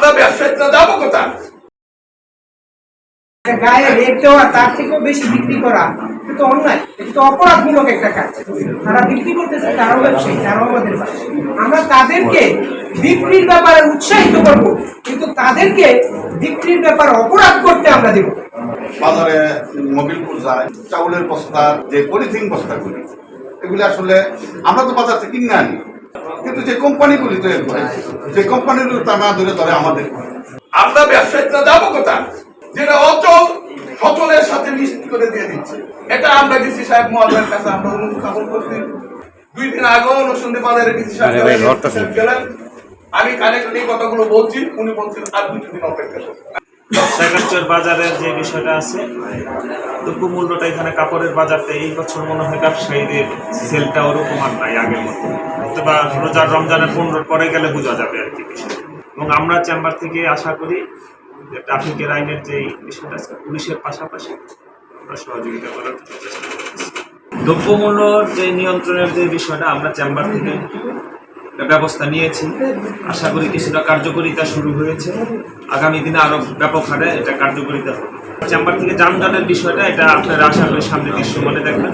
আমরা ব্যবসায়ীরা যাবো কোথায়? গায়ে রেট দেওয়া তার থেকেও বেশি বিক্রি করা এটা তো অন্যায়, এটা তো অপরাধমূলক একটা কাজ। তারা বিক্রি করতেছে, তারাও ব্যবসায়ী, তারাও আমাদের পাশে। আমরা তাদেরকে বিক্রির ব্যাপারে উৎসাহিত করব, কিন্তু তাদেরকে বিক্রির ব্যাপারে অপরাধ করতে আমরা দেব। বাজারে মোবিলপুর যায়, চাউলের বস্তা, যে পলিথিন বস্তাগুলি, এগুলি আসলে আমরা তো বাজার থেকে কিনে আনি, কিন্তু যে কোম্পানিগুলি তৈরি করে, যে কোম্পানিগুলো তা না ধরে ধরে আমাদের। আমরা ব্যবসায়ীরা যাবো কোথায়? যেটা অচল সচলের সাথে মিক্সড করে দিয়ে দিচ্ছে। এটা আমরা ডিসি সাহেব মহোদয়ের কাছে আমরা অনুধাবন করছি। 2 দিন আগেও নরসিংদী বাজারে ডিসি সাহেব গেলেন, আমি কানেক্ট এই কথাগুলো বলছি, উনি বলছেন আর 2 দিন অপেক্ষা করুন। সাইকালচার বাজারের যে বিষয়টা আছে, দ্রব্য মূল্যটা এখানে কাপড়ের বাজারতে এই বছর মনে হয় ব্যবসায়ীদের সেলটা ওরকম আর নাই আগের মতো, বা রোজার রমজানের 15 পরে গেলে বোঝা যাবে আর কি বিষয়। এবং আমরা চেম্বার থেকে আশা করি যে ট্রাফিকের আইনের যে বিষয়টা আছে, পুলিশের পাশাপাশি আমরা সহযোগিতা করার চেষ্টা করতেছি। দ্রব্যমূল্যর যে নিয়ন্ত্রণের যে বিষয়টা আমরা চেম্বার থেকে ব্যবস্থা নিয়েছি, আশা করি কিছুটা কার্যকরিতা শুরু হয়েছে, আগামী দিনে আরো ব্যাপক হারে এটা কার্যকরিতা হবে। চেম্বার থেকে যানজটের বিষয়টা এটা আপনারা আশা করি সামনে দৃশ্যমানে দেখবেন।